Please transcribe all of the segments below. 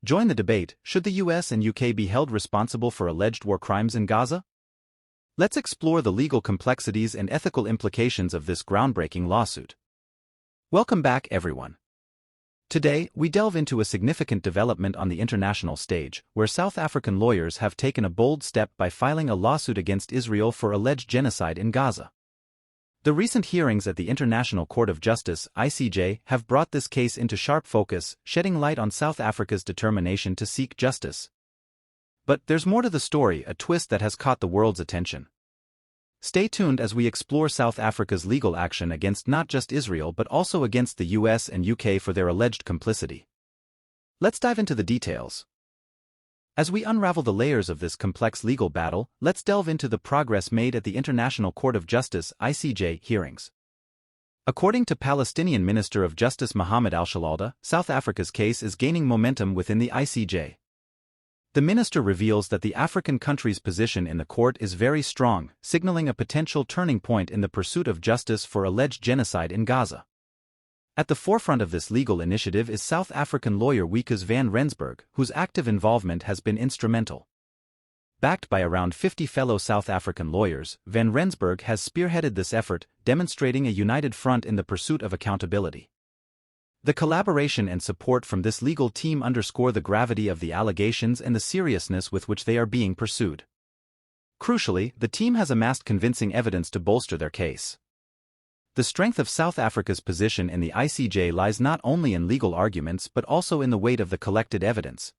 Join the debate, should the US and UK be held responsible for alleged war crimes in Gaza? Let's explore the legal complexities and ethical implications of this groundbreaking lawsuit. Welcome back, everyone. Today, we delve into a significant development on the international stage, where South African lawyers have taken a bold step by filing a lawsuit against Israel for alleged genocide in Gaza. The recent hearings at the International Court of Justice (ICJ) have brought this case into sharp focus, shedding light on South Africa's determination to seek justice. But there's more to the story, a twist that has caught the world's attention. Stay tuned as we explore South Africa's legal action against not just Israel but also against the US and UK for their alleged complicity. Let's dive into the details. As we unravel the layers of this complex legal battle, let's delve into the progress made at the International Court of Justice (ICJ) hearings. According to Palestinian Minister of Justice Mohammed Al-Shalalda, South Africa's case is gaining momentum within the ICJ. The minister reveals that the African country's position in the court is very strong, signaling a potential turning point in the pursuit of justice for alleged genocide in Gaza. At the forefront of this legal initiative is South African lawyer Wikus van Rensburg, whose active involvement has been instrumental. Backed by around 50 fellow South African lawyers, van Rensburg has spearheaded this effort, demonstrating a united front in the pursuit of accountability. The collaboration and support from this legal team underscore the gravity of the allegations and the seriousness with which they are being pursued. Crucially, the team has amassed convincing evidence to bolster their case. The strength of South Africa's position in the ICJ lies not only in legal arguments but also in the weight of the collected evidence.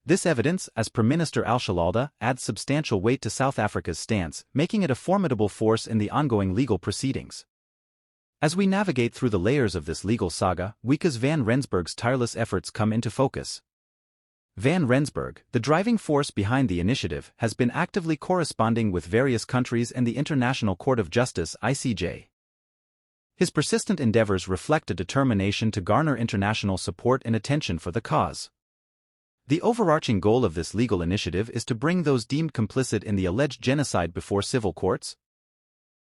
This evidence, as per Minister Al-Shalalda, adds substantial weight to South Africa's stance, making it a formidable force in the ongoing legal proceedings. As we navigate through the layers of this legal saga, Wikus van Rensburg's tireless efforts come into focus. Van Rensburg, the driving force behind the initiative, has been actively corresponding with various countries and the International Court of Justice (ICJ). His persistent endeavors reflect a determination to garner international support and attention for the cause. The overarching goal of this legal initiative is to bring those deemed complicit in the alleged genocide before civil courts.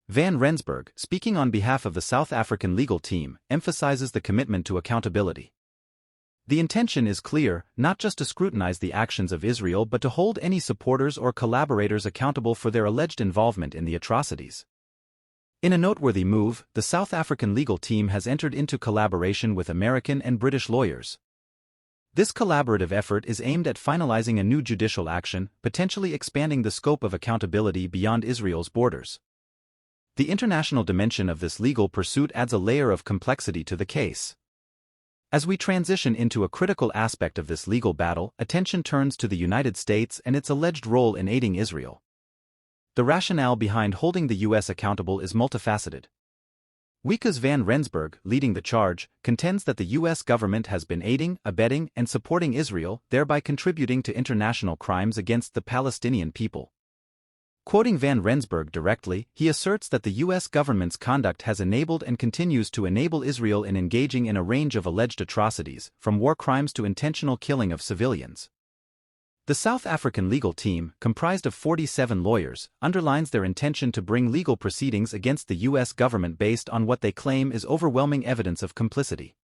Van Rensburg, speaking on behalf of the South African legal team, emphasizes the commitment to accountability. The intention is clear, not just to scrutinize the actions of Israel but to hold any supporters or collaborators accountable for their alleged involvement in the atrocities. In a noteworthy move, the South African legal team has entered into collaboration with American and British lawyers. This collaborative effort is aimed at finalizing a new judicial action, potentially expanding the scope of accountability beyond Israel's borders. The international dimension of this legal pursuit adds a layer of complexity to the case. As we transition into a critical aspect of this legal battle, attention turns to the United States and its alleged role in aiding Israel. The rationale behind holding the U.S. accountable is multifaceted. Wikus van Rensburg, leading the charge, contends that the U.S. government has been aiding, abetting, and supporting Israel, thereby contributing to international crimes against the Palestinian people. Quoting van Rensburg directly, he asserts that the U.S. government's conduct has enabled and continues to enable Israel in engaging in a range of alleged atrocities, from war crimes to intentional killing of civilians. The South African legal team, comprised of 47 lawyers, underlines their intention to bring legal proceedings against the U.S. government based on what they claim is overwhelming evidence of complicity.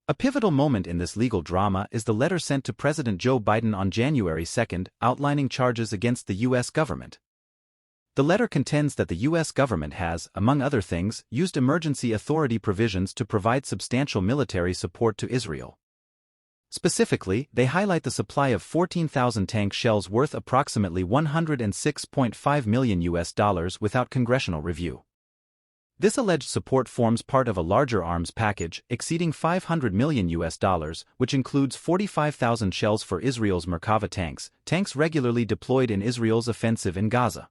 A pivotal moment in this legal drama is the letter sent to President Joe Biden on January 2, outlining charges against the U.S. government. The letter contends that the U.S. government has, among other things, used emergency authority provisions to provide substantial military support to Israel. Specifically, they highlight the supply of 14,000 tank shells worth approximately $106.5 million without congressional review. This alleged support forms part of a larger arms package exceeding $500 million, which includes 45,000 shells for Israel's Merkava tanks regularly deployed in Israel's offensive in Gaza.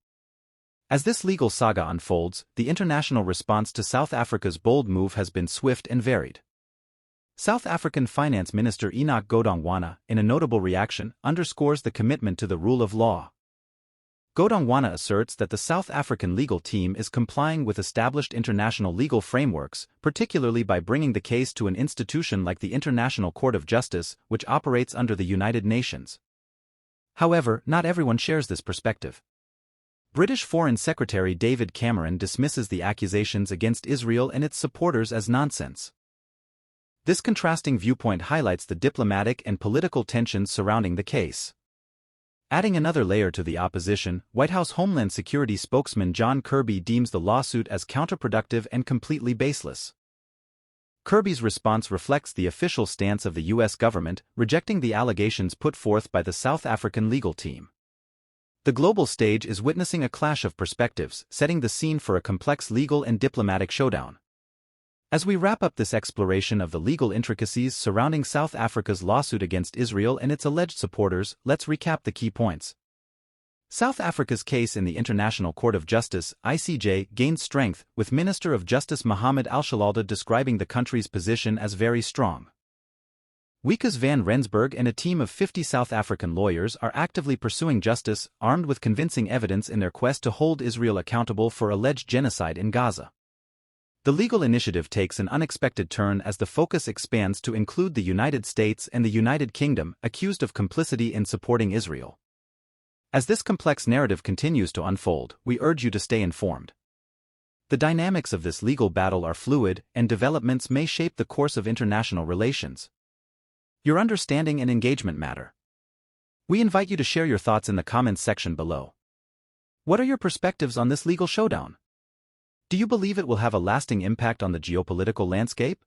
As this legal saga unfolds, the international response to South Africa's bold move has been swift and varied. South African Finance Minister Enoch Godongwana, in a notable reaction, underscores the commitment to the rule of law. Godongwana asserts that the South African legal team is complying with established international legal frameworks, particularly by bringing the case to an institution like the International Court of Justice, which operates under the United Nations. However, not everyone shares this perspective. British Foreign Secretary David Cameron dismisses the accusations against Israel and its supporters as nonsense. This contrasting viewpoint highlights the diplomatic and political tensions surrounding the case. Adding another layer to the opposition, White House Homeland Security spokesman John Kirby deems the lawsuit as counterproductive and completely baseless. Kirby's response reflects the official stance of the U.S. government, rejecting the allegations put forth by the South African legal team. The global stage is witnessing a clash of perspectives, setting the scene for a complex legal and diplomatic showdown. As we wrap up this exploration of the legal intricacies surrounding South Africa's lawsuit against Israel and its alleged supporters, let's recap the key points. South Africa's case in the International Court of Justice, ICJ, gained strength, with Minister of Justice Mohammed Al-Shalalda describing the country's position as very strong. Wikus van Rensburg and a team of 50 South African lawyers are actively pursuing justice, armed with convincing evidence in their quest to hold Israel accountable for alleged genocide in Gaza. The legal initiative takes an unexpected turn as the focus expands to include the United States and the United Kingdom, accused of complicity in supporting Israel. As this complex narrative continues to unfold, we urge you to stay informed. The dynamics of this legal battle are fluid, and developments may shape the course of international relations. Your understanding and engagement matter. We invite you to share your thoughts in the comments section below. What are your perspectives on this legal showdown? Do you believe it will have a lasting impact on the geopolitical landscape?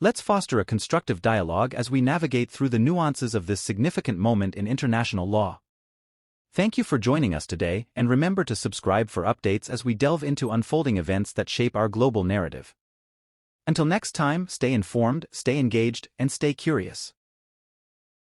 Let's foster a constructive dialogue as we navigate through the nuances of this significant moment in international law. Thank you for joining us today, and remember to subscribe for updates as we delve into unfolding events that shape our global narrative. Until next time, stay informed, stay engaged, and stay curious.